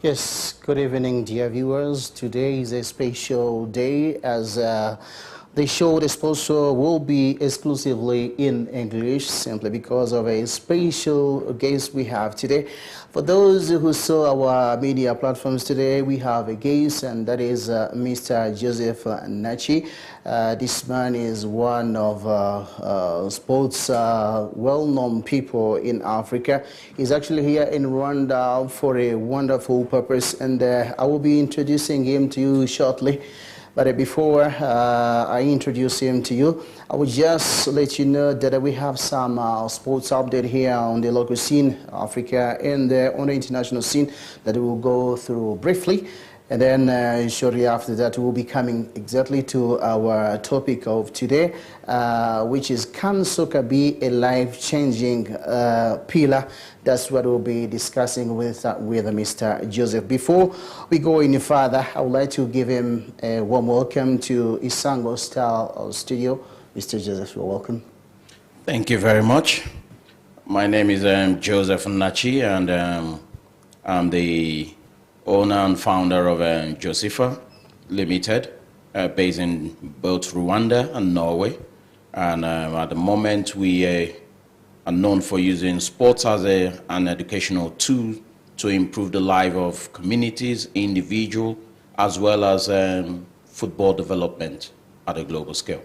Yes, good evening, dear viewers. Today is a special day as the show, the sports show, will be exclusively in English simply because of a special guest we have today. For those who saw our media platforms today, we have a guest, and that is Mr. Joseph Nachi. This man is one of sports well-known people in Africa. He's actually here in Rwanda for a wonderful purpose, and I will be introducing him to you shortly. But before I introduce him to you, I will just let you know that we have some sports update here on the local scene, Africa, and on the international scene that we will go through briefly. And then shortly after that, we'll be coming exactly to our topic of today, which is, can soccer be a life-changing pillar? That's what we'll be discussing with Mr. Joseph. Before we go any further, I would like to give him a warm welcome to Isango Style Studio. Mr. Joseph, you're welcome. Thank you very much. My name is Joseph Nachi, and I'm the owner and founder of Josepha Limited, based in both Rwanda and Norway. And at the moment, we are known for using sports as an educational tool to improve the life of communities, individuals, as well as football development at a global scale.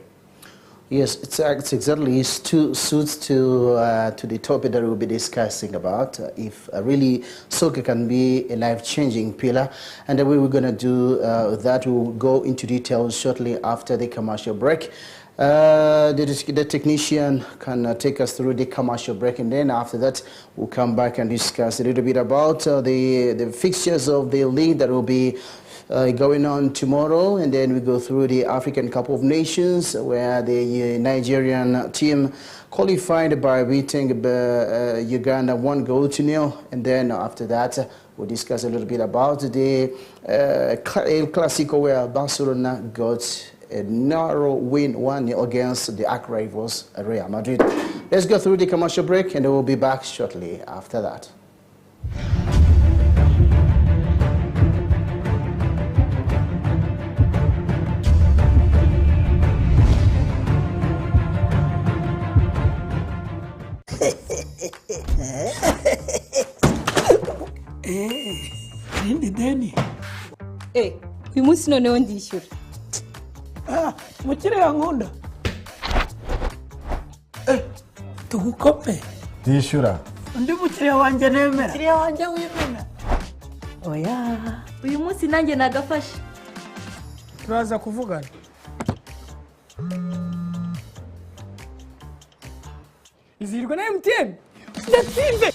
Yes, it's exactly suits to the topic that we'll be discussing about, if really soccer can be a life-changing pillar. And the way we're going to do that, we'll go into details shortly after the commercial break. The technician can take us through the commercial break, and then after that, we'll come back and discuss a little bit about the fixtures of the league that will be going on tomorrow, and then we go through the African Cup of Nations, where the Nigerian team qualified by beating Uganda 1-0, and then after that we'll discuss a little bit about the El Clasico, where Barcelona got a narrow win 1-0 against the arch rivals Real Madrid. Let's go through the commercial break, and we'll be back shortly after that. Deni. Uyu munsi noneho ndishyura. Mukire yankunda. Tugukope. Ndishyura. Undi mukire wanjye nemera. Mukire wanjye wimena. Oya, uyu munsi nanjye nagafashe. Turaza kuvugana. Izirwa na MTN. Ndatsinze.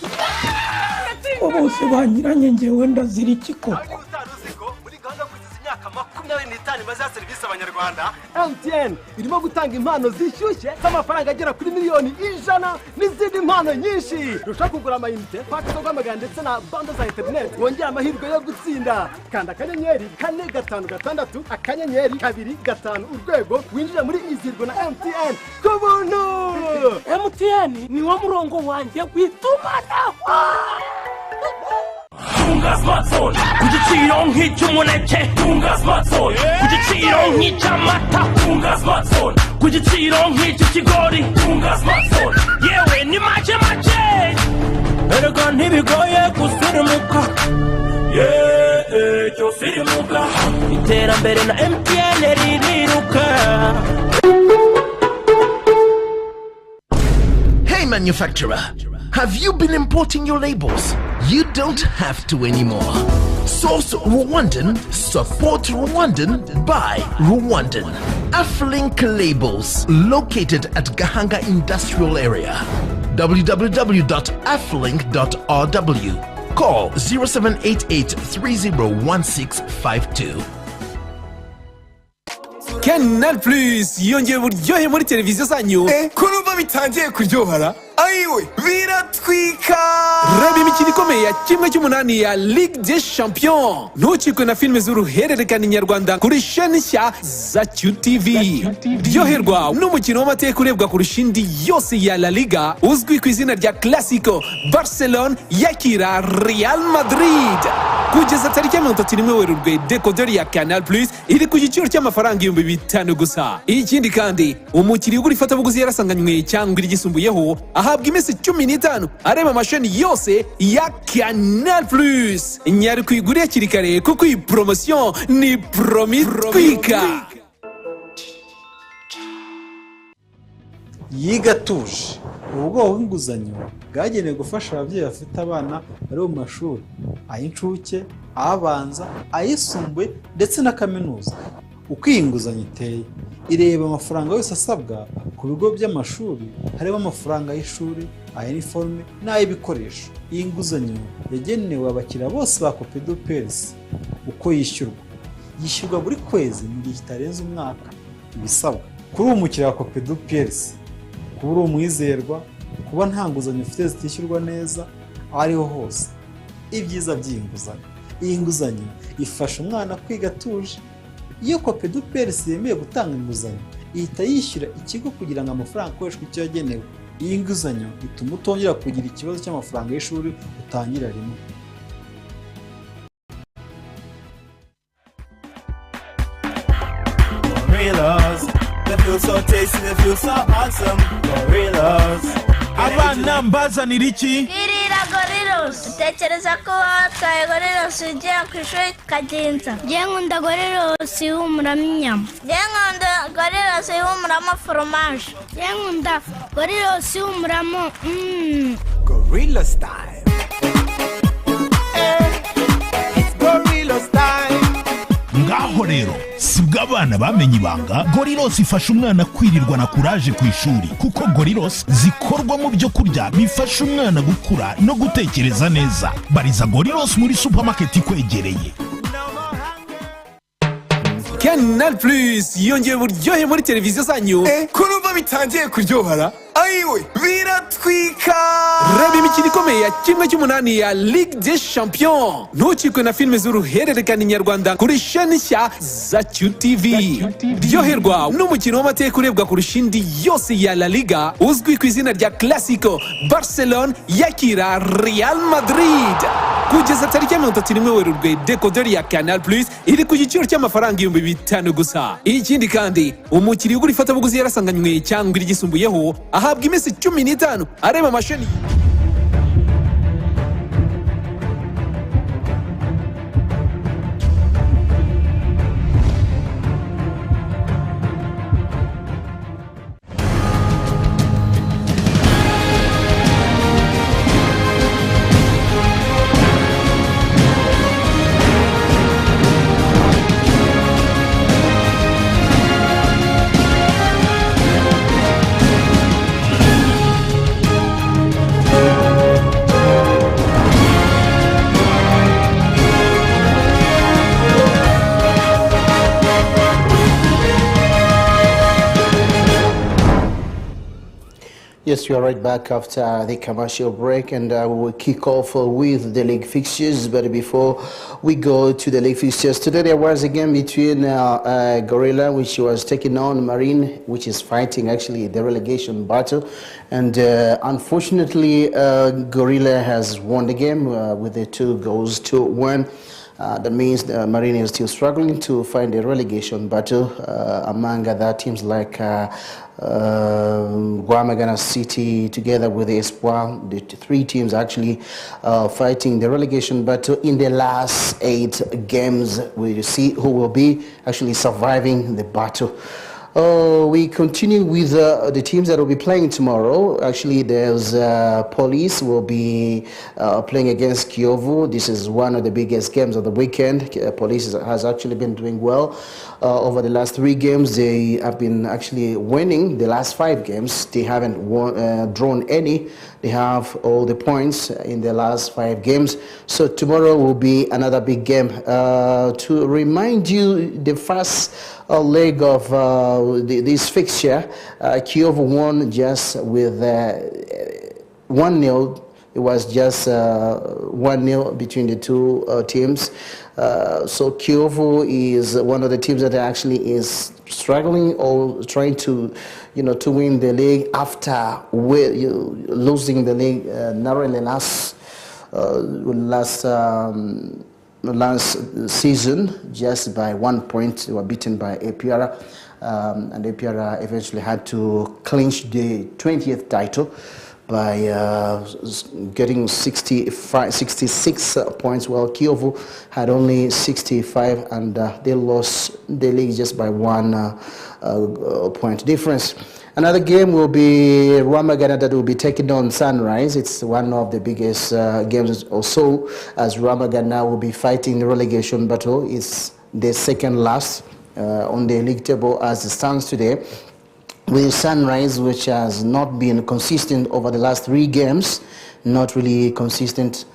Bose banyiranye ngewe ndazira ikiko. Muri gahunda kuziza imyaka 25 baza serivisi abanyarwanda, MTN irimo gutanga impano zishyushye z'amafaranga agera kuri miliyoni 100 n'izindi impano nyinshi. Rushaka kugura amayinite, paki zo guhamagara ndetse na bando za internet, wongera amahirwe yo gutsinda. Kanda akanyenyeri 456 akanyenyeri 25 urwego, winjira muri izirwa na MTN ku buntu. MTN ni wo murongo wanjye w'itumanaho. Tunga smartphone, kugiciro nk'icy'umuneke. Tunga smartphone, kugiciro nk'icy'amata. Tunga smartphone, kugiciro nk'icy'ikigori. Tunga smartphone, yewe ni make. Erega ntibigoye gusirimuka. Cyo sirimuka. Iterambere na MTN ririruka. Hey manufacturer, have you been importing your labels? You don't have to anymore. Source Rwandan, support Rwandan, buy Rwandan. Aflink labels located at Gahanga Industrial Area. www.aflink.rw. Call 0788-301652. Canal Plus yongeye uburyohe muri televiziyo zanyu. Kurumva bitangiye kuryohara. ayiwe biratwika. Reba imikino ikomeye ya kimwe cy'umunani ya Ligue des Champions. Ntukikwe na filime z'uruhererekane nyarwanda kuri sheni nshya za QTV. Ryoherwa n'umukino w'amateka urebwa kurusha indi yose ya La Liga uzwi ku izina rya Clasico. Barcelona yakira Real Madrid. Kugeza tariki ya 31 Werurwe, decoder ya Canal Plus iri ku giciro cy'amafaranga 5,000 gusa. Ikindi kandi umukiriya ugura ifatabuguzi yarasanganywe cyangwa igisumbuyeho ahabwa iminsi 15 areba amasheni yose ya Canal Plus. Nyari kwigurira hakiri kare kuko iyi promotion ni promis twika. Yiga tuje ubwoko bw'inguzanyo bwagenewe gufasha ababyeyi bafite abana bari mu mashuri ay'incuke, abanza, ayisumbuye ndetse na kaminuza. Uko iyi nguzanyo iteye ireba amafaranga yose asabwa ku bigo by'amashuri, harimo amafaranga y'ishuri, ay'iniforme n'ay'ibikoresho. Iyi nguzanyo yagenewe abakiriya bose ba Copedu Pers. Uko yishyurwa buri kwezi mu gihe kitarenze umwaka. Ibisabwa: kuri umukiriya wa Copedu Pers, kuba uri umwizerwa, kuba nta nguzanyo ufite zitishyurwa neza aho ariho hose. Ibyiza by'iyi nguzanyo: iyi nguzanyo ifasha umwana kwiga atuje. Iyo Copedu Pers yemeye gutanga inguzanyo ihita yishyura ikigo kugira ngo amafaranga akoreshwe icyo yagenewe. Iyi nguzanyo ituma utongera kugira ikibazo cy'amafaranga y'ishuri utangira rimwe. Abana mbazanira iki? Irira Gorilos. Utekereza ko watwaye Gorilos ugiye ku ishuri tukagenza? Njye nkunda Gorilos ihumuramo inyama. Njye nkunda Gorilos ihumuramo foromaje. Njye nkunda Gorilos ihumuramo Gorilla style. It's Gorilla style. Ngaho rero sibwo abana bamenye ibanga Gorilos ifasha umwana kwirirwa na kuraje ku ishuri, kuko Gorilos zikorwa mu byo kurya bifasha umwana gukura no gutekereza neza. Bariza Gorilos muri supermarket ikwegereye. Canal Plus yongeye uburyohe muri televiziyo zanyu. Kuruva bitangiye kuryohara. Ayiwe biratwika. Reba imikino ikomeye ya kimwe cy'umunani ya Ligue des Champions. Ntukikwe na filime z'uruhererekane nyarwanda kuri sheni nshya za QTV. Ryoherwa n'umukino w'amateka urebwa kurusha indi yose ya La Liga uzwi ku izina rya Clasico. Barcelona yakira Real Madrid. Kugeza tariki ya 31 Werurwe, decoder ya Canal Plus iri ku giciro cy'amafaranga 5,000 gusa. Ikindi kandi umukiriya ugura ifatabuguzi yarasanganywe cyangwa igisumbuyeho ahabwa iminsi 15 areba amasheni. Yes, we are right back after the commercial break, and we will kick off with the league fixtures. But before we go to the league fixtures, today there was a game between Gorilla, which was taking on Marine, which is fighting actually the relegation battle. And unfortunately, Gorilla has won the game with the 2-1. That means Marine is still struggling to find a relegation battle among other teams like Guamagana City, together with the Espoir. The three teams actually fighting the relegation battle in the last 8 games. We'll see who will be actually surviving the battle. We continue with the teams that will be playing tomorrow. Actually, there's Police will be playing against Kyovu. This is one of the biggest games of the weekend. Police has actually been doing well over the last 3 games. They have been actually winning the last 5 games. They haven't drawn any. They have all the points in the last 5 games. So tomorrow will be another big game. To remind you, the first leg of this fixture, Kyovu won just with 1-0. It was just 1-0 between the two teams. So Kiyovu is one of the teams that actually is struggling or trying to, to win the league after losing the league narrowly last season, just by 1 point. They were beaten by APR, and APR eventually had to clinch the 20th title by getting 66 points, while Kiyovu had only 65, and they lost the league just by 1 point difference. Another game will be Rwanda that will be taking on Sunrise. It's one of the biggest games also, as Rwanda will be fighting the relegation battle. It's the second last on the league table as it stands today, with Sunrise, which has not been consistent over the last 3 games, not really consistent.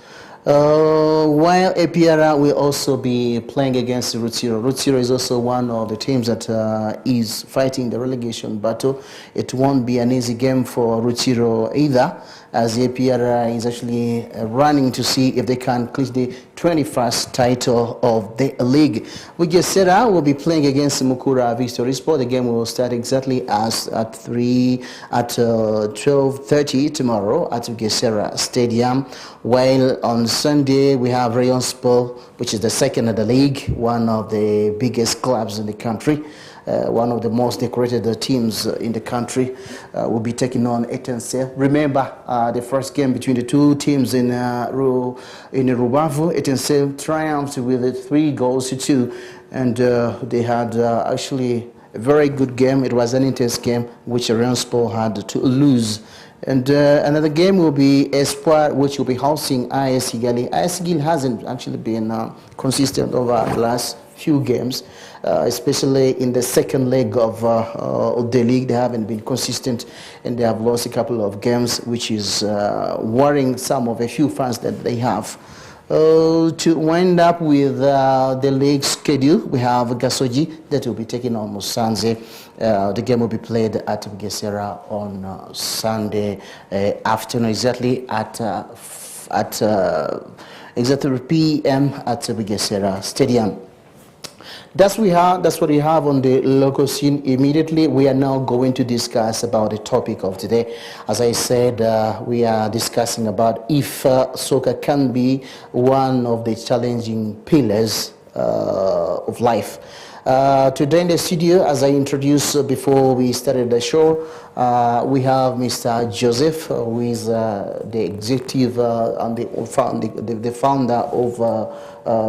While APR will also be playing against Rutsiro. Rutsiro is also one of the teams that is fighting the relegation battle. It won't be an easy game for Rutsiro either, as APR is actually running to see if they can clinch the 21st title of the league. Bugesera will be playing against Mukura Victory Sport. The game will start exactly as at 12:30 tomorrow at Bugesera Stadium. While on Sunday we have Rayon Sport, which is the second of the league, one of the biggest clubs in the country. One of the most decorated teams in the country, will be taking on Etense. Remember the first game between the two teams in Rubavu. Etense triumphed with 3-2, and they had actually a very good game. It was an intense game which Rayon Sport had to lose. And another game will be Espoir, which will be hosting AS Kigali. AS Kigali hasn't actually been consistent over the last few games, especially in the second leg of the league. They haven't been consistent, and they have lost a couple of games, which is worrying a few fans that they have. To wind up with the league schedule, we have Gasoji that will be taking on Musanze. The game will be played at Bugesera on Sunday afternoon, exactly at exactly 3 p.m. at Bugesera Stadium. That's what we have on the local scene. Immediately, we are now going to discuss about the topic of today. As I said, we are discussing about if soccer can be one of the challenging pillars of life. Today in the studio, as I introduced before we started the show, we have Mr. Joseph, who is the executive and the founder of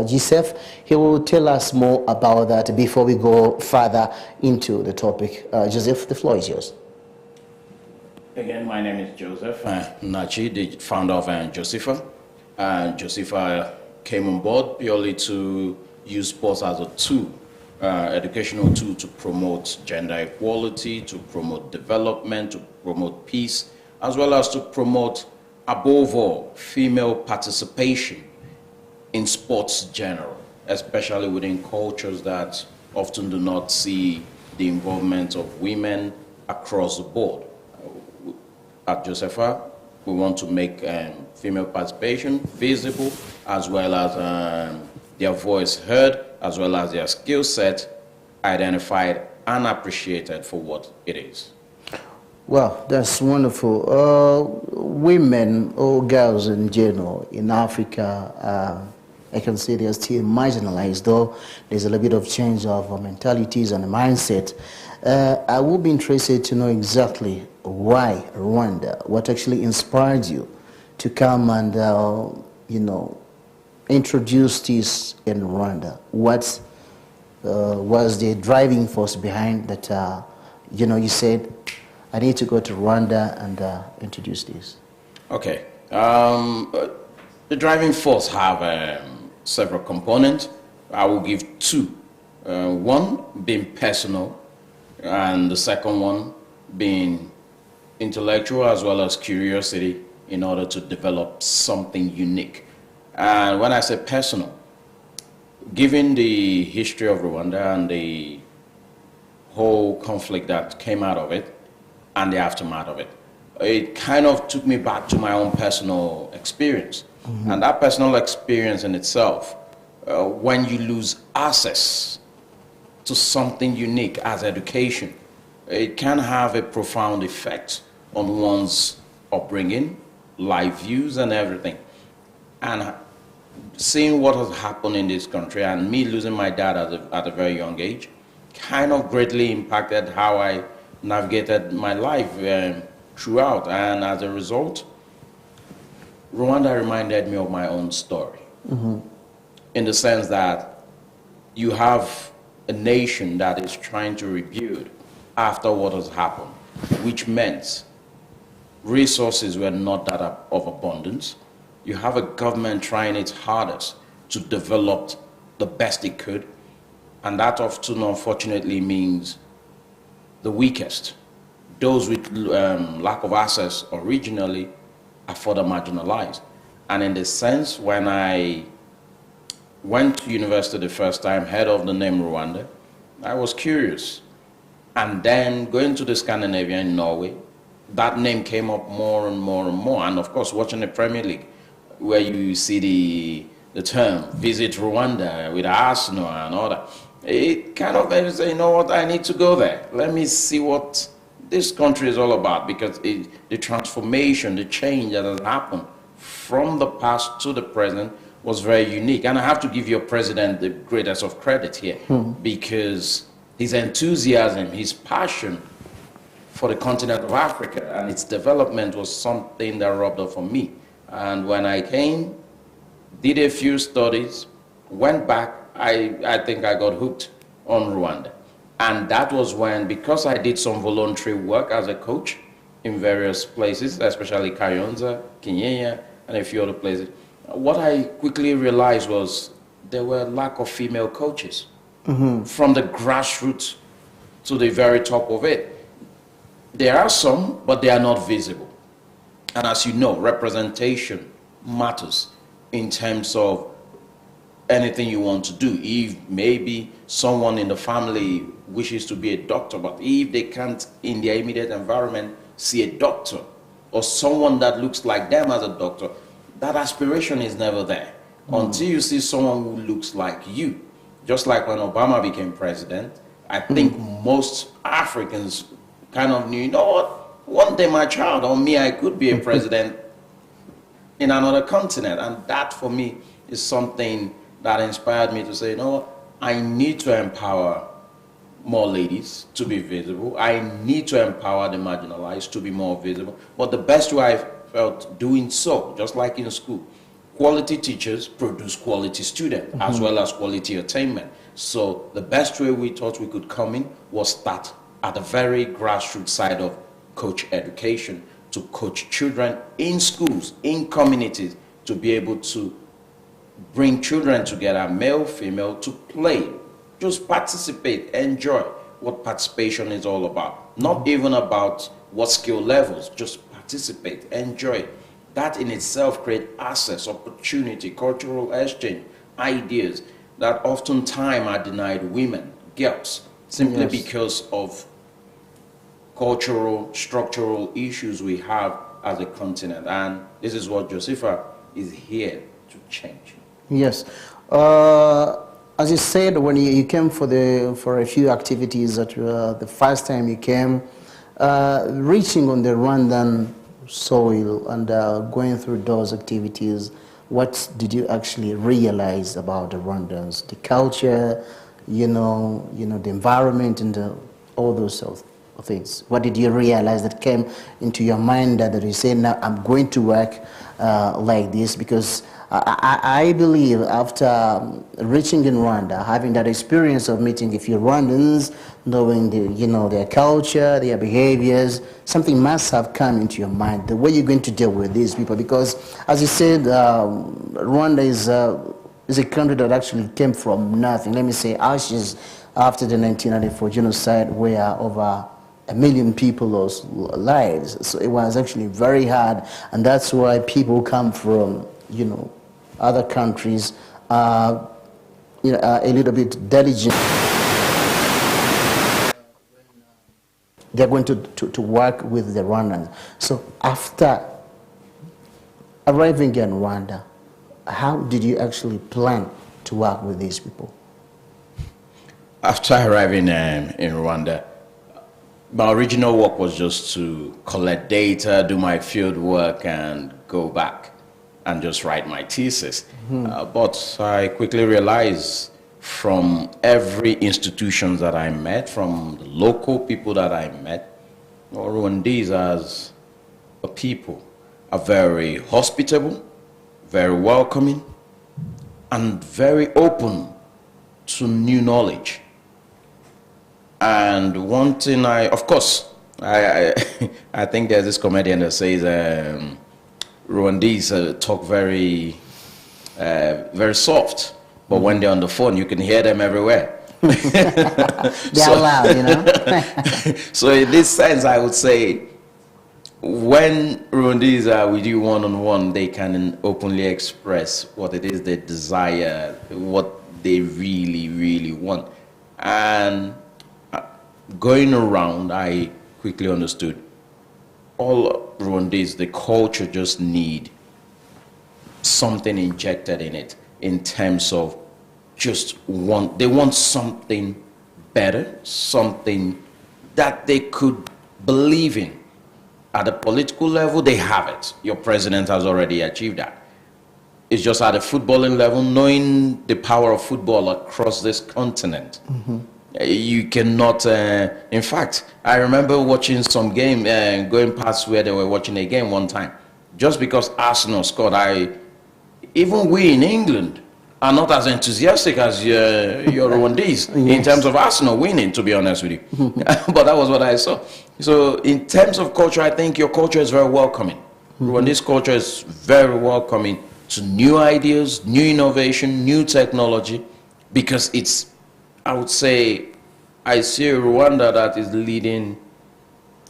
GCEF. He will tell us more about that before we go further into the topic. Joseph, the floor is yours. Again, my name is Joseph Nachi, the founder of Josepha. Josepha came on board purely to use sports as a tool, educational tool to promote gender equality, to promote development, to promote peace, as well as to promote, above all, female participation in sports general, especially within cultures that often do not see the involvement of women across the board. At Josepha, we want to make female participation visible, as well as their voice heard, as well as their skill set identified and appreciated for what it is. Well, that's wonderful. Women or girls in general in Africa, I can say they're still marginalized, though there's a little bit of change of mentalities and mindset. I would be interested to know exactly why Rwanda, what actually inspired you to come and, introduce this in Rwanda. What was the driving force behind that, you said, I need to go to Rwanda and introduce this? Okay. The driving force have several components. I will give 2. One being personal, and the second one being intellectual as well as curiosity in order to develop something unique. And when I say personal, given the history of Rwanda and the whole conflict that came out of it and the aftermath of it, it kind of took me back to my own personal experience. And that personal experience in itself, when you lose access to something unique as education, it can have a profound effect on one's upbringing, life views, and everything. And seeing what has happened in this country and me losing my dad at a very young age kind of greatly impacted how I navigated my life throughout. And as a result, Rwanda reminded me of my own story. In the sense that you have a nation that is trying to rebuild after what has happened, which meant resources were not that of abundance. You have a government trying its hardest to develop the best it could, and that often, unfortunately, means the weakest, those with lack of access originally, are further marginalized. And in this sense, when I went to university the first time, heard of the name Rwanda, I was curious. And then going to the Scandinavia in Norway, that name came up more and more and more. And of course, watching the Premier League, where you see the term, visit Rwanda with Arsenal and all that, it kind of made me say, you know what, I need to go there. Let me see what this country is all about, because the transformation, the change that has happened from the past to the present was very unique. And I have to give your president the greatest of credit here, because his enthusiasm, his passion for the continent of Africa and its development was something that rubbed off on me. And when I came, did a few studies, went back, I think I got hooked on Rwanda. And that was when, because I did some voluntary work as a coach in various places, especially Kayonza, Kenya, and a few other places, what I quickly realized was there were a lack of female coaches from the grassroots to the very top of it. There are some, but they are not visible. And as you know, representation matters in terms of anything you want to do. If maybe someone in the family wishes to be a doctor, but if they can't in their immediate environment see a doctor or someone that looks like them as a doctor, that aspiration is never there until you see someone who looks like you. Just like when Obama became president, I think most Africans kind of knew, you know what, one day my child or me, I could be a president in another continent. And that for me is something that inspired me to say, you know what, I need to empower more ladies to be visible. I need to empower the marginalized to be more visible. But the best way I felt doing so, just like in school, quality teachers produce quality students as well as quality attainment. So the best way we thought we could come in was start at the very grassroots side of coach education, to coach children in schools, in communities, to be able to bring children together, male, female, to play, just participate, enjoy what participation is all about. Not even about what skill levels, just participate, enjoy. That in itself creates access, opportunity, cultural exchange, ideas that oftentimes are denied women, girls, simply because of cultural, structural issues we have as a continent. And this is what Josepha is here to change. Yes. As you said, when you came for a few activities, that the first time you came, reaching on the Rwandan soil and going through those activities, what did you actually realize about the Rwandans, the culture, the environment, and all those sort of things? What did you realize that came into your mind that you say, now I'm going to work like this? Because I believe after reaching in Rwanda, having that experience of meeting a few Rwandans, knowing their culture, their behaviors, something must have come into your mind, the way you're going to deal with these people. Because as you said, Rwanda is a country that actually came from nothing. Let me say ashes after the 1994 genocide, where over 1 million people lost lives. So it was actually very hard, and that's why people come from other countries a little bit diligent they're going to work with the Rwandans. So after arriving in Rwanda, how did you actually plan to work with these people? After arriving in Rwanda, my original work was just to collect data, do my field work, and go back and just write my thesis. But I quickly realized from every institution that I met, from the local people that I met, Rwandese as a people are very hospitable, very welcoming, and very open to new knowledge. And one thing of course, I think there's this comedian that says Rwandese talk very, very soft, but when they're on the phone, you can hear them everywhere. They're loud, you know. So in this sense, I would say, when Rwandese are with you one-on-one, they can openly express what it is they desire, what they really, really want. And going around, I quickly understood all Rwandese, the culture just need something injected in it in terms of they want something better, something that they could believe in. At the political level, they have it. Your president has already achieved that. It's just at the footballing level, knowing the power of football across this continent. You cannot, in fact, I remember watching some game, going past where they were watching a game one time. Just because Arsenal scored, even we in England are not as enthusiastic as your Rwandese in terms of Arsenal winning, to be honest with you. But that was what I saw. So in terms of culture, I think your culture is very welcoming. Rwandese culture is very welcoming to new ideas, new innovation, new technology, because it's, I would say, I see Rwanda that is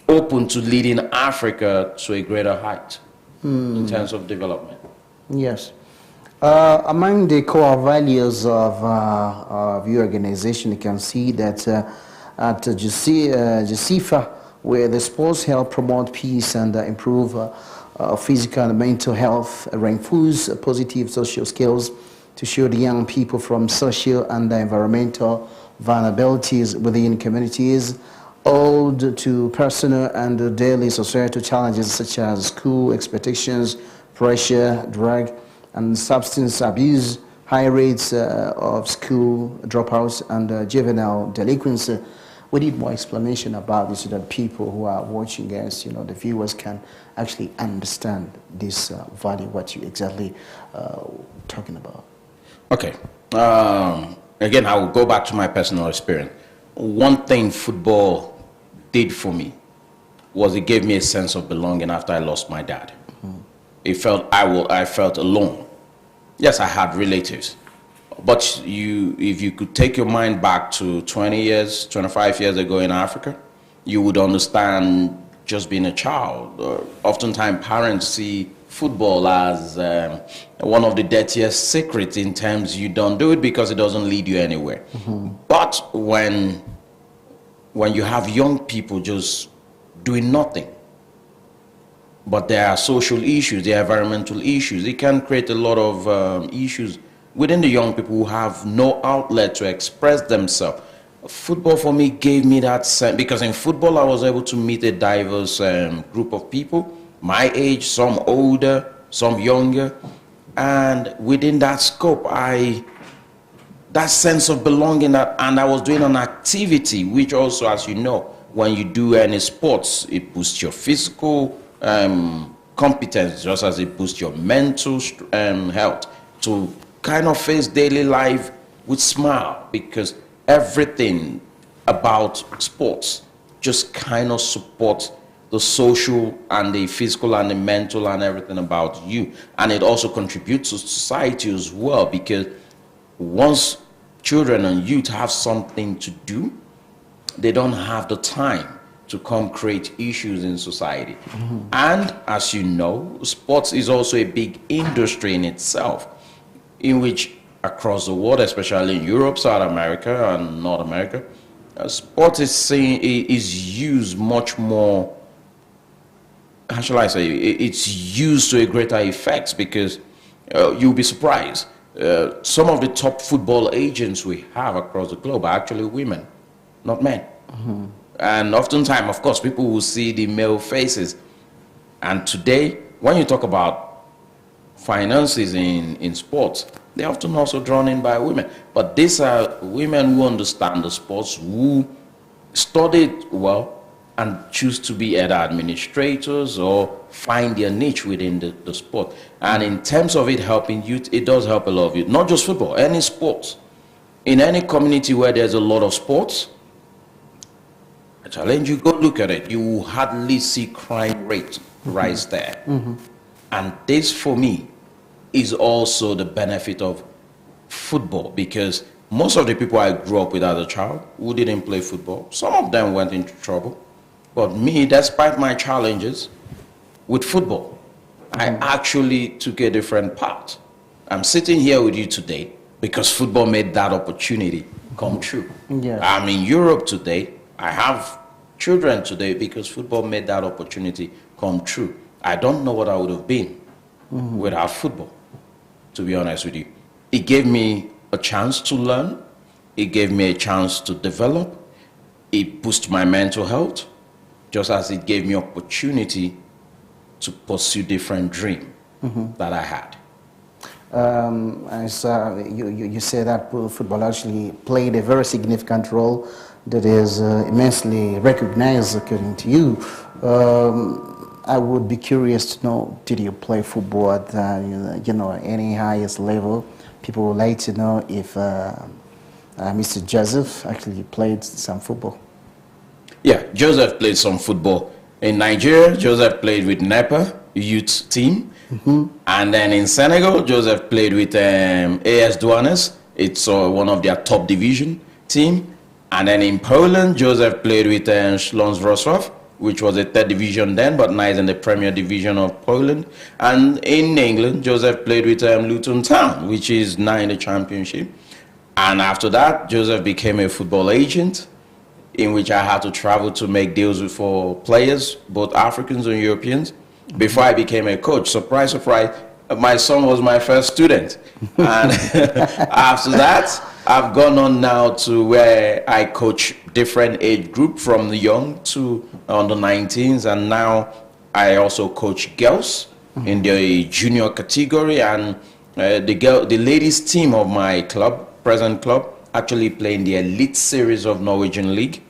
open to leading Africa to a greater height in terms of development. Yes. Among the core values of your organization, you can see that at FIFA, where the sports help promote peace and improve physical and mental health, reinforce positive social skills to shield young people from social and environmental vulnerabilities within communities, owed to personal and daily societal challenges such as school expectations, pressure, drug and substance abuse, high rates of school dropouts and juvenile delinquency. We need more explanation about this so that people who are watching us, the viewers can actually understand this value, what you exactly talking about. Okay. Again, I will go back to my personal experience. One thing football did for me was it gave me a sense of belonging after I lost my dad. It felt I felt alone. Yes, I had relatives, but if you could take your mind back to 20 years, 25 years ago in Africa, you would understand just being a child. Oftentimes, parents see football as one of the dirtiest secrets in terms you don't do it because it doesn't lead you anywhere. But when you have young people just doing nothing, but there are social issues, there are environmental issues, it can create a lot of issues within the young people who have no outlet to express themselves. Football for me gave me that sense, because in football I was able to meet a diverse group of people, my age, some older, some younger, and within that scope, that sense of belonging, and I was doing an activity, which also, as you know, when you do any sports, it boosts your physical competence, just as it boosts your mental health, to kind of face daily life with smile, because everything about sports just kind of supports the social and the physical and the mental and everything about you. And it also contributes to society as well, because once children and youth have something to do, they don't have the time to come create issues in society. And as you know, sports is also a big industry in itself, in which across the world, especially in Europe, South America and North America, sport is used much more. How shall I say? It's used to a greater effect because you'll be surprised. Some of the top football agents we have across the globe are actually women, not men. And oftentimes, of course, people will see the male faces. And today, when you talk about finances in sports, they're often also drawn in by women. But these are women who understand the sports, who studied well, and choose to be either administrators or find their niche within the sport. And in terms of it helping youth, it does help a lot of youth. Not just football, any sports. In any community where there's a lot of sports, I challenge you, go look at it. You will hardly see crime rate rise there. And this, for me, is also the benefit of football, because most of the people I grew up with as a child who didn't play football, some of them went into trouble. But me, despite my challenges with football, I actually took a different path. I'm sitting here with you today because football made that opportunity come true. I'm in Europe today. I have children today because football made that opportunity come true. I don't know what I would have been without football, to be honest with you. It gave me a chance to learn. It gave me a chance to develop. It boosted my mental health, just as it gave me opportunity to pursue different dreams that I had. As you say that football actually played a very significant role that is immensely recognized according to you. I would be curious to know, did you play football at any highest level? People would like to know if Mr. Joseph actually played some football. Yeah, Joseph played some football. In Nigeria, Joseph played with NEPA youth team. And then in Senegal, Joseph played with AS Douanes. It's one of their top division team. And then in Poland, Joseph played with Śląsk Wrocław, which was a third division then, but now is in the Premier Division of Poland. And in England, Joseph played with Luton Town, which is now in the Championship. And after that, Joseph became a football agent, in which I had to travel to make deals for players, both Africans and Europeans. Before I became a coach, surprise, surprise, my son was my first student. And after that, I've gone on now to where I coach different age group from the young to under 19s, and now I also coach girls in the junior category, and the ladies team of my club, present club, actually play in the elite series of Norwegian League,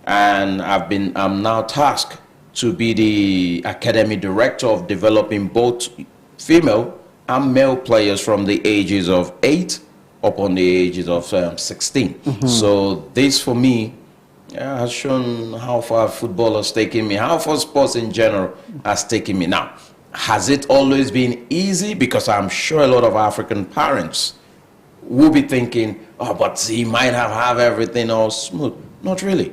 and I'm now tasked to be the academy director of developing both female and male players from the ages of 8 up on the ages of 16. So this for me has shown how far football has taken me, how far sports in general has taken me. Now, has it always been easy? Because I'm sure a lot of African parents will be thinking, oh, but he might have everything all smooth. Not really.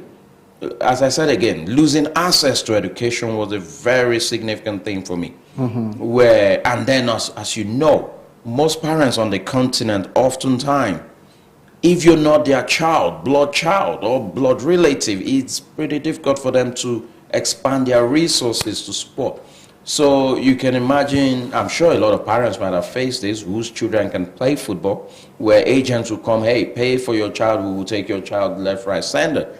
As I said again, losing access to education was a very significant thing for me. And then as you know, most parents on the continent oftentimes, if you're not their child or blood relative, it's pretty difficult for them to expand their resources to sport. So you can imagine, I'm sure a lot of parents might have faced this, whose children can play football, where agents will come, hey, pay for your child, we will take your child left, right, center.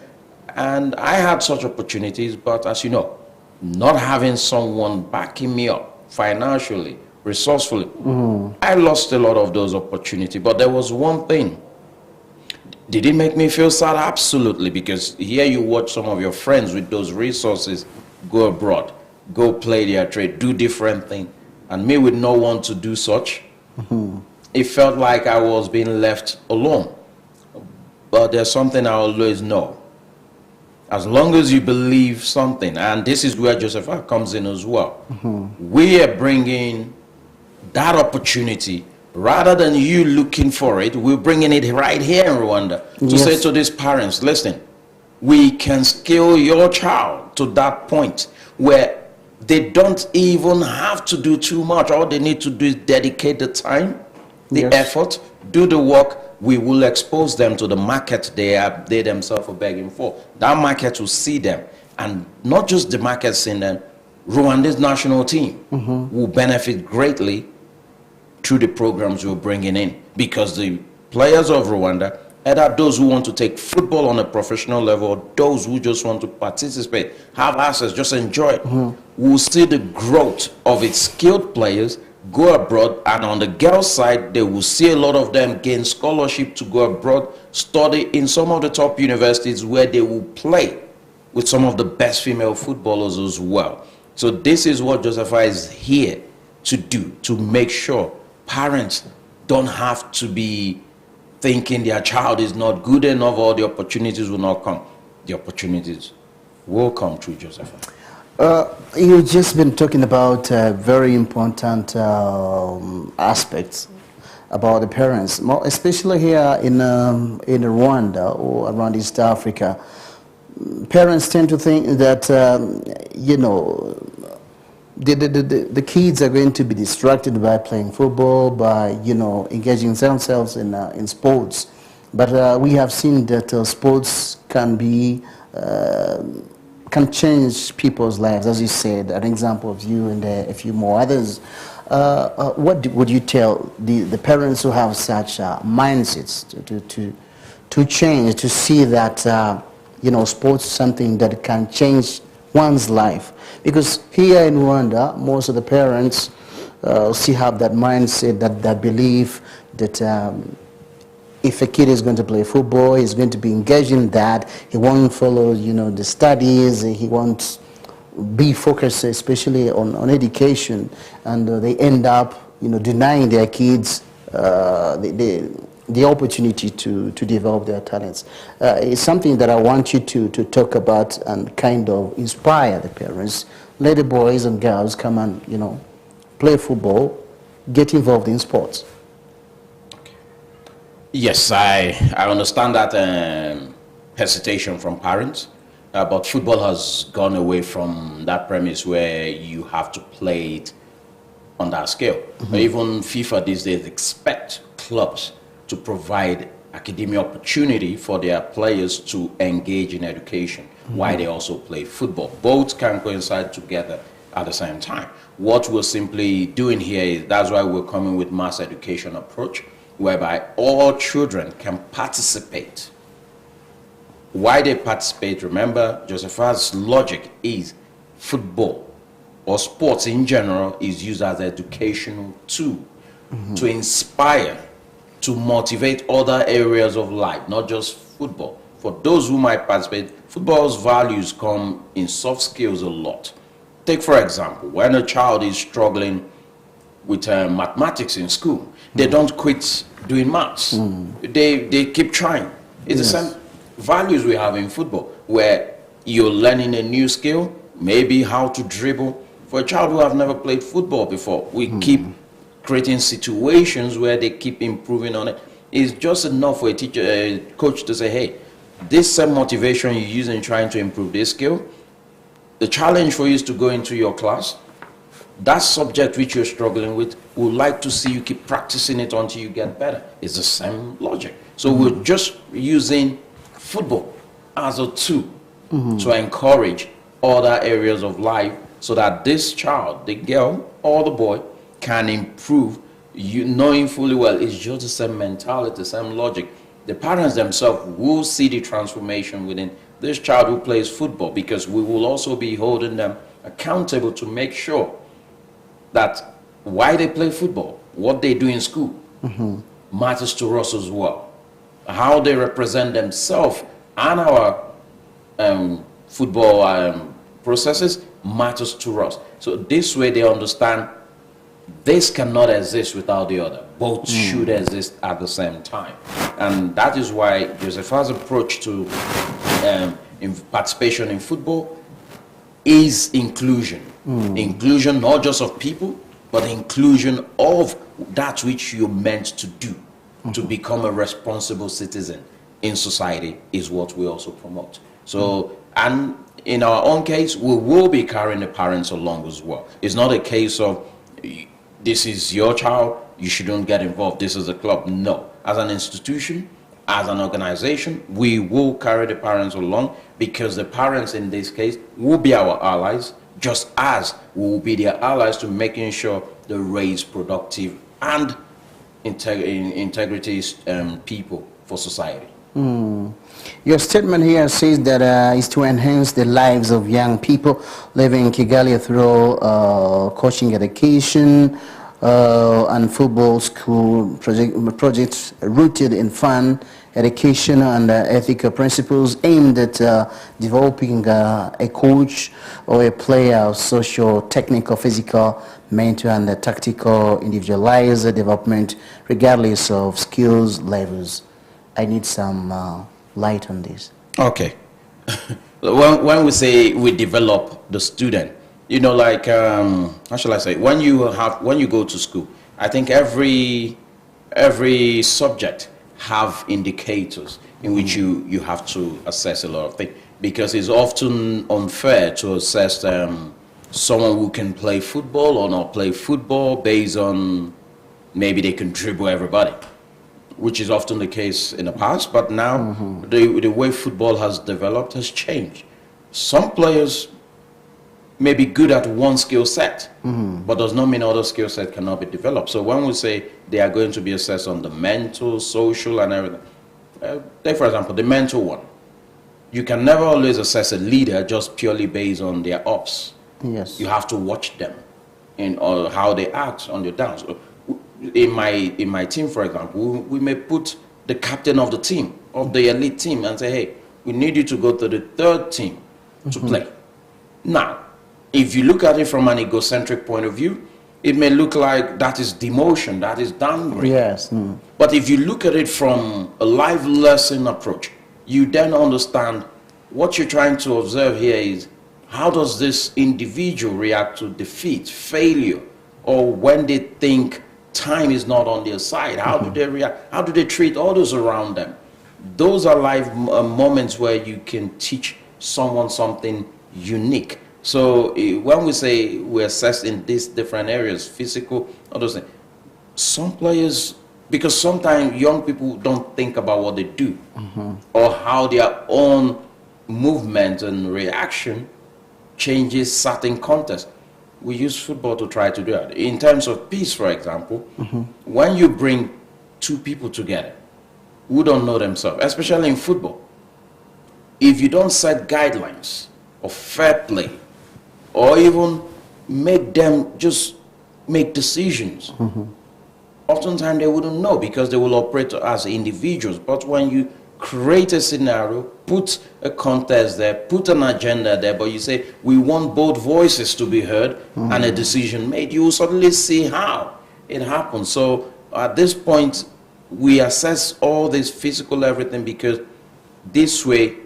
And I had such opportunities, but as you know, not having someone backing me up financially, resourcefully, I lost a lot of those opportunities. But there was one thing. Did it make me feel sad? Absolutely, because here you watch some of your friends with those resources go abroad, go play their trade, do different things, and me with no one to do such. It felt like I was being left alone. But there's something I always know. As long as you believe something, and this is where Joseph comes in as well, we are bringing that opportunity. Rather than you looking for it, we're bringing it right here in Rwanda to say to these parents, listen, we can scale your child to that point where they don't even have to do too much. All they need to do is dedicate the time, the effort, do the work, we will expose them to the market they themselves are begging for. That market will see them, and not just the markets in the Rwanda's national team will benefit greatly through the programs we're bringing in, because the players of Rwanda, either those who want to take football on a professional level or those who just want to participate, have access, just enjoy it, will see the growth of its skilled players go abroad. And on the girls' side, they will see a lot of them gain scholarship to go abroad, study in some of the top universities where they will play with some of the best female footballers as well. So this is what Josepha is here to do, to make sure parents don't have to be thinking their child is not good enough or the opportunities will not come. The opportunities will come through Josepha. You've just been talking about very important aspects about the parents, especially here in Rwanda or around East Africa. Parents tend to think that, you know, the kids are going to be distracted by playing football, by, you know, engaging themselves in sports. But we have seen that sports can be, can change people's lives, as you said, an example of you and a few more others. What would you tell the parents who have such mindsets to change, to see that, you know, sports is something that can change one's life? Because here in Rwanda, most of the parents still have that mindset, that belief that if a kid is going to play football, he's going to be engaged in that. He won't follow, you know, the studies. He won't be focused, especially on education, and they end up, you know, denying their kids the opportunity to develop their talents. It's something that I want you to talk about and kind of inspire the parents. Let the boys and girls come and, you know, play football, get involved in sports. Yes, I understand that hesitation from parents, but football has gone away from that premise where you have to play it on that scale. Even FIFA these days expect clubs to provide academic opportunity for their players to engage in education while they also play football. Both can coincide together at the same time. What we're simply doing here is, that's why we're coming with mass education approach, whereby all children can participate. Why they participate, remember, Josepha's logic is football or sports in general is used as an educational tool to inspire, to motivate other areas of life, not just football. For those who might participate, football's values come in soft skills a lot. Take, for example, when a child is struggling with mathematics in school, they don't quit doing maths. They keep trying. It's the same values we have in football, where you're learning a new skill, maybe how to dribble. For a child who have never played football before, we keep creating situations where they keep improving on it. It's just enough for a coach to say, hey, this same motivation you use in trying to improve this skill, the challenge for you is to go into your class. That subject which you're struggling with, would like to see you keep practicing it until you get better. It's the same logic. So we're just using football as a tool to encourage other areas of life so that this child, the girl or the boy, can improve, you knowing fully well it's just the same mentality, the same logic. The parents themselves will see the transformation within this child who plays football, because we will also be holding them accountable to make sure that why they play football, what they do in school, matters to us as well. How they represent themselves and our football processes matters to us. So this way they understand this cannot exist without the other. Both should exist at the same time. And that is why Josepha's approach to participation in football is inclusion. Inclusion not just of people, but inclusion of that which you're meant to do to become a responsible citizen in society is what we also promote. So, and in our own case, we will be carrying the parents along as well. It's not a case of this is your child, you shouldn't get involved, this is a club. No, as an institution, as an organization, we will carry the parents along, because the parents in this case will be our allies, just as we will be their allies to making sure they raise productive and integrity people for society. Your statement here says that is to enhance the lives of young people living in Kigali through coaching education and football school projects rooted in fun, education and ethical principles aimed at developing a coach or a player of social, technical, physical, mental and tactical individualized development regardless of skills levels. I need some light on this. Okay. When we say we develop the student, you know, like how shall I say? When you go to school, I think every subject have indicators in which you have to assess a lot of things, because it's often unfair to assess someone who can play football or not play football based on maybe they can dribble everybody, which is often the case in the past, but now the way football has developed has changed. Some players may be good at one skill set, but does not mean other skill set cannot be developed. So when we say they are going to be assessed on the mental, social, and everything, take for example, the mental one. You can never always assess a leader just purely based on their ups. Yes. You have to watch them in how they act on their downs. In my team, for example, we may put the captain of the team, of the elite team, and say, hey, we need you to go to the third team to play. Now, if you look at it from an egocentric point of view, it may look like that is demotion, that is downgrade. Yes. But if you look at it from a life lesson approach, you then understand what you're trying to observe here is how does this individual react to defeat, failure, or when they think time is not on their side? How do they react? How do they treat others around them? Those are life moments where you can teach someone something unique. So when we say we assess in these different areas, physical, others, some players, because sometimes young people don't think about what they do or how their own movement and reaction changes certain contexts. We use football to try to do that. In terms of peace, for example, when you bring two people together who don't know themselves, especially in football, if you don't set guidelines of fair play or even make them just make decisions, oftentimes they wouldn't know because they will operate as individuals. But when you create a scenario, put a contest there, put an agenda there, but you say, we want both voices to be heard and a decision made, you will suddenly see how it happens. So at this point, we assess all this physical everything because this way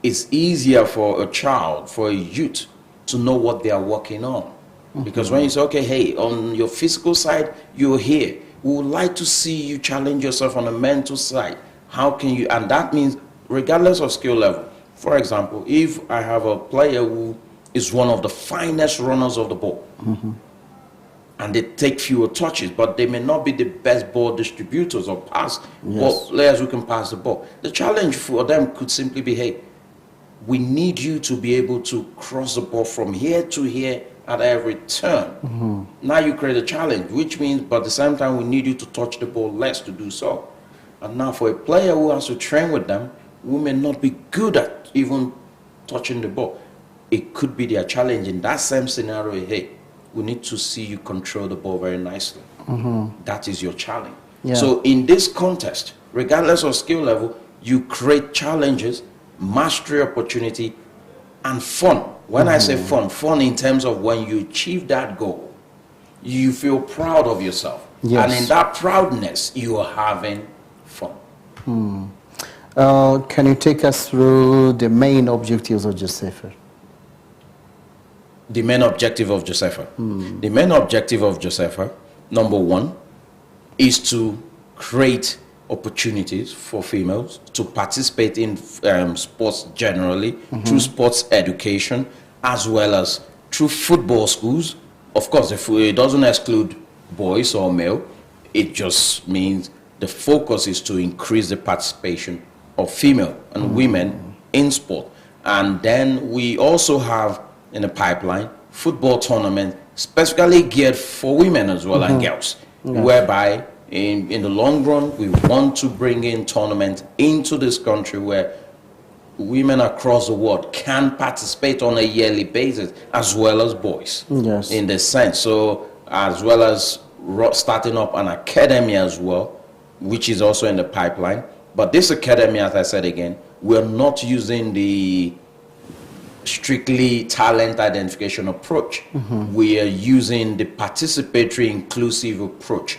it's easier for a child, for a youth, to know what they are working on. Because when you say, okay, hey, on your physical side, you're here. We would like to see you challenge yourself on the mental side. How can you, and that means regardless of skill level. For example, if I have a player who is one of the finest runners of the ball, and they take fewer touches, but they may not be the best ball distributors or ball players who can pass the ball. The challenge for them could simply be, hey, we need you to be able to cross the ball from here to here at every turn. Now you create a challenge, which means, but at the same time, we need you to touch the ball less to do so. And now for a player who has to train with them, who may not be good at even touching the ball, it could be their challenge in that same scenario. Hey, we need to see you control the ball very nicely. That is your challenge. So in this contest, regardless of skill level, you create challenges, mastery opportunity, and fun. When I say fun, fun in terms of when you achieve that goal, you feel proud of yourself. And in that proudness, you are having fun. Can you take us through the main objectives of Josefa? The main objective of Josefa. The main objective of Josefa, number one, is to create opportunities for females to participate in sports generally, through sports education, as well as through football schools. Of course, if it doesn't exclude boys or male, it just means the focus is to increase the participation of female and women in sport. And then we also have in the pipeline football tournament specifically geared for women as well and girls, whereby in the long run we want to bring in tournament into this country where women across the world can participate on a yearly basis as well as boys in this sense. So as well as starting up an academy as well, which is also in the pipeline. But this academy, as I said again, we're not using the strictly talent identification approach. We are using the participatory inclusive approach,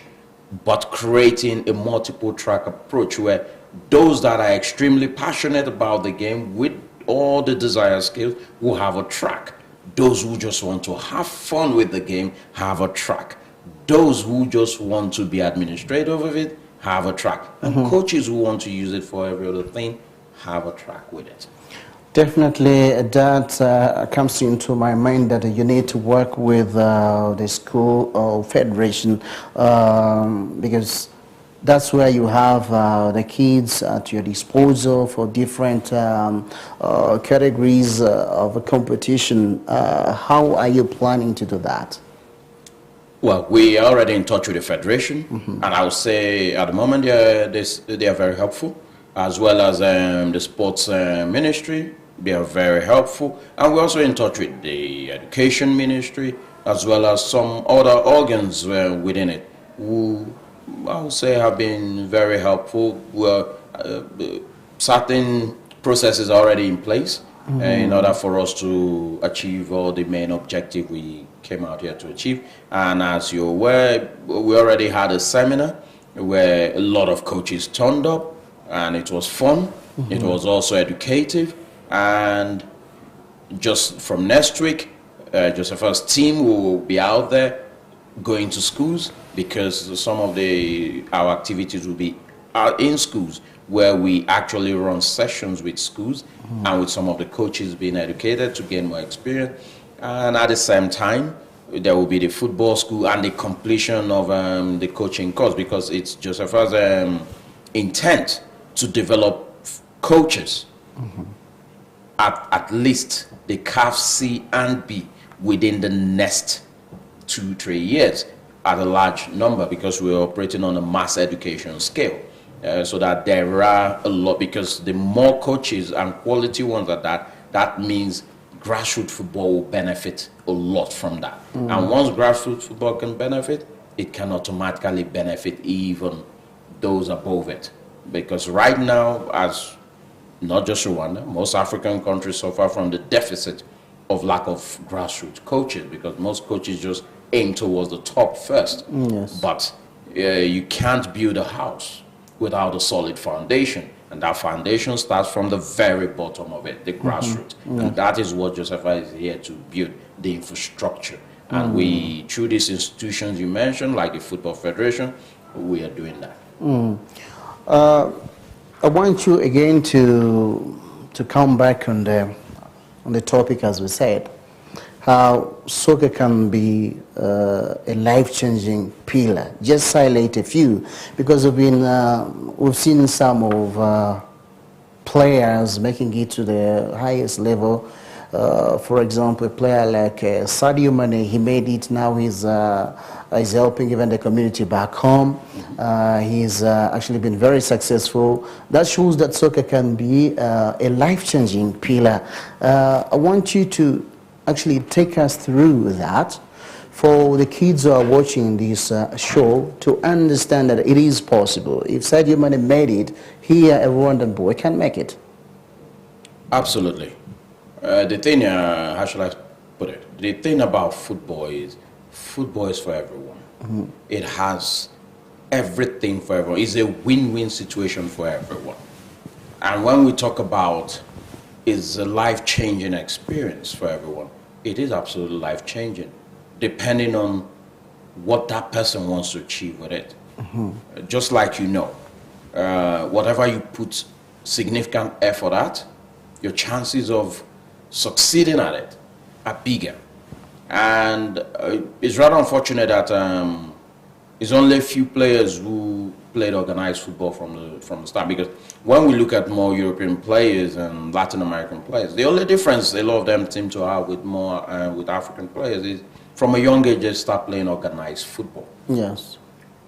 but creating a multiple track approach where those that are extremely passionate about the game with all the desired skills will have a track. Those who just want to have fun with the game have a track. Those who just want to be administrative of it have a track. And coaches who want to use it for every other thing have a track with it. Definitely, that comes into my mind that you need to work with the school or federation because that's where you have the kids at your disposal for different categories of a competition. How are you planning to do that? Well, we are already in touch with the federation, and I would say at the moment they are very helpful, as well as the sports ministry. They are very helpful, and we're also in touch with the education ministry, as well as some other organs within it, who I would say have been very helpful. Certain processes are already in place in order for us to achieve all the main objective we came out here to achieve. And as you're aware, we already had a seminar where a lot of coaches turned up, and it was fun. It was also educative. And just from next week, Josepha's team will be out there going to schools, because some of our activities will be in schools, where we actually run sessions with schools and with some of the coaches being educated to gain more experience. And at the same time, there will be the football school and the completion of the coaching course, because it's Josepha's intent to develop coaches at least the CAF C and B within the next 2-3 years at a large number, because we're operating on a mass education scale. So that there are a lot, because the more coaches and quality ones at that means grassroots football will benefit a lot from that. And once grassroots football can benefit, it can automatically benefit even those above it. Because right now, as not just Rwanda, most African countries suffer from the deficit of lack of grassroots coaches, because most coaches just aim towards the top first. But you can't build a house without a solid foundation. And that foundation starts from the very bottom of it, the grassroots. And that is what Josepha is here to build, the infrastructure. And we, through these institutions you mentioned, like the Football Federation, we are doing that. I want you again to come back on the topic, as we said, how soccer can be a life-changing pillar. Just highlight a few, because we've seen some of players making it to the highest level. For example, a player like Sadio Mane, he made it. Now he's helping even the community back home. He's actually been very successful. That shows that soccer can be a life-changing pillar. I want you to actually take us through that for the kids who are watching this show to understand that it is possible. If Sadio Mane made it, here a Rwandan boy can make it. Absolutely. The thing, how should I put it? The thing about football is for everyone. It has everything for everyone. It's a win-win situation for everyone. And when we talk about it's a life-changing experience for everyone, it is absolutely life-changing, depending on what that person wants to achieve with it. Just like whatever you put significant effort at, your chances of succeeding at it are bigger. And it's rather unfortunate that a It's only a few players who played organized football from the start. Because when we look at more European players and Latin American players, the only difference a lot of them seem to have with with African players is from a young age they start playing organized football. Yes.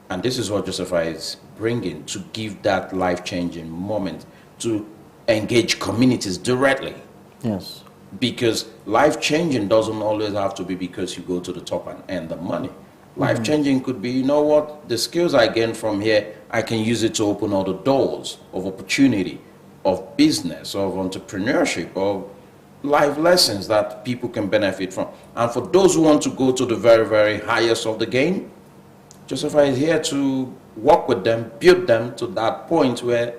And this is what Josepha is bringing to give that life-changing moment to engage communities directly. Yes. Because life-changing doesn't always have to be because you go to the top and earn the money. Life-changing could be, you know what, the skills I gain from here, I can use it to open other doors of opportunity, of business, of entrepreneurship, of life lessons that people can benefit from. And for those who want to go to the very, very highest of the game, Josepha is here to work with them, build them to that point where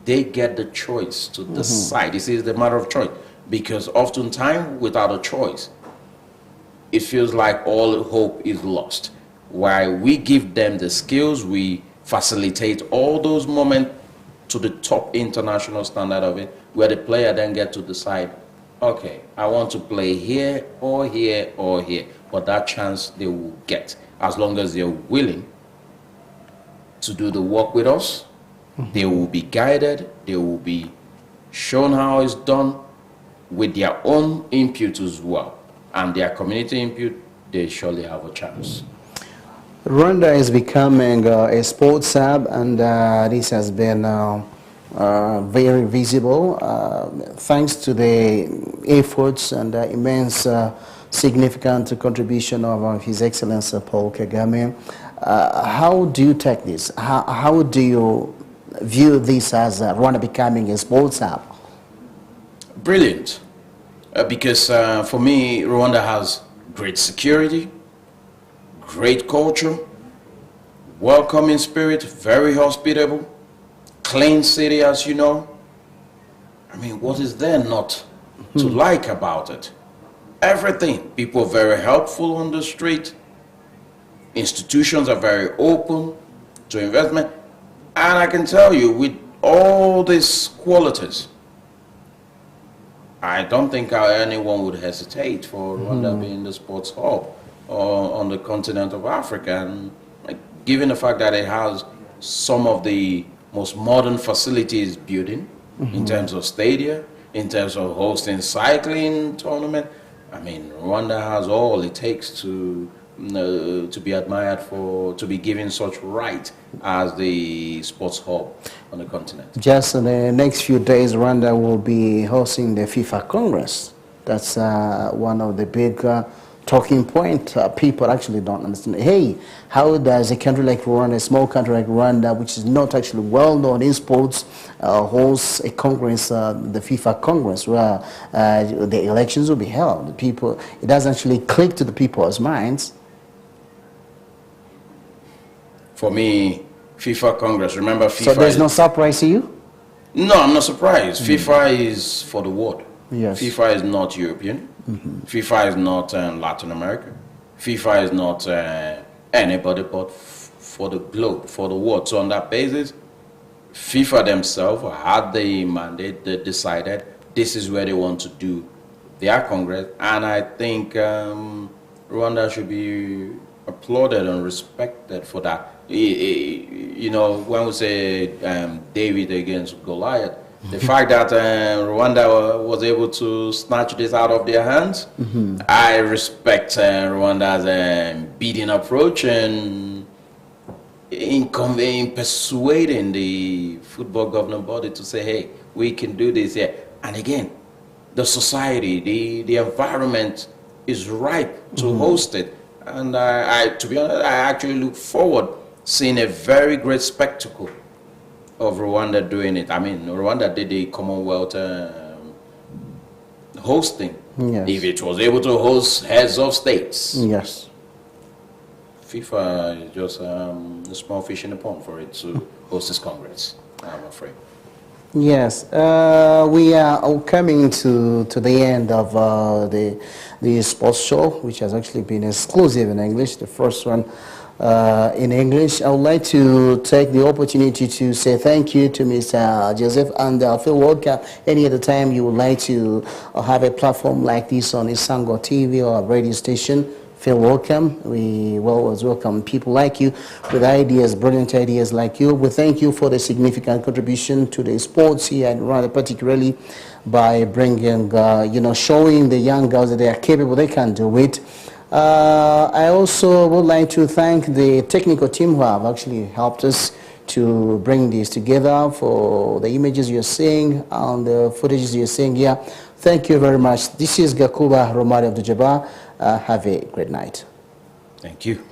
they get the choice to decide. This is the matter of choice. Because oftentimes, without a choice, it feels like all hope is lost. While we give them the skills, we facilitate all those moments to the top international standard of it, where the player then get to decide, okay, I want to play here or here or here. But that chance they will get, as long as they're willing to do the work with us. They will be guided, they will be shown how it's done with their own input as well. And their community input, they surely have a chance. Rwanda is becoming a sports hub, and this has been very visible thanks to the efforts and immense significant contribution of His Excellency Paul Kagame. How do you take this? How do you view this as Rwanda becoming a sports hub? Brilliant. Because for me, Rwanda has great security, great culture, welcoming spirit, very hospitable, clean city, as you know. I mean, what is there not to like about it? Everything. People are very helpful on the street. Institutions are very open to investment. And I can tell you, with all these qualities, I don't think anyone would hesitate for Rwanda being the sports hub on the continent of Africa. And given the fact that it has some of the most modern facilities building in terms of stadia, in terms of hosting cycling tournament, I mean, Rwanda has all it takes to be admired for, to be given such right as the sports hub on the continent. Just in the next few days, Rwanda will be hosting the FIFA Congress. That's one of the big talking point. People actually don't understand. Hey, how does a country like Rwanda, a small country like Rwanda, which is not actually well known in sports, host a congress, the FIFA Congress, where the elections will be held? People, it doesn't actually click to the people's minds. For me, FIFA Congress, remember FIFA. So there's no surprise to you? No, I'm not surprised. FIFA is for the world. Yes. FIFA is not European. FIFA is not Latin America. FIFA is not anybody but for the globe, for the world. So on that basis, FIFA themselves had the mandate. They decided this is where they want to do their Congress. And I think Rwanda should be applauded and respected for that. You know, when we say David against Goliath, the fact that Rwanda was able to snatch this out of their hands, I respect Rwanda's beating approach and in persuading the football governing body to say, hey, we can do this here. And again, the society, the environment is ripe to host it. And to be honest, I actually look forward seeing a very great spectacle of Rwanda doing it. I mean, Rwanda did the Commonwealth hosting. Yes. If it was able to host heads of states. Yes. FIFA is just a small fish in the pond for it to host this Congress, I'm afraid. Yes, we are all coming to the end of the sports show, which has actually been exclusive in English, the first one in English. I would like to take the opportunity to say thank you to Mr. Joseph, and I feel welcome any other time you would like to have a platform like this on Isango TV or a radio station. feel welcome. We always welcome people like you with ideas, brilliant ideas like you. We thank you for the significant contribution to the sports here in Rwanda, particularly by bringing, showing the young girls that they are capable, they can do it. I also would like to thank the technical team who have actually helped us to bring this together, for the images you're seeing and the footages you're seeing here. Thank you very much. This is Gakuba Romari of the Jabbar. Have a great night. Thank you.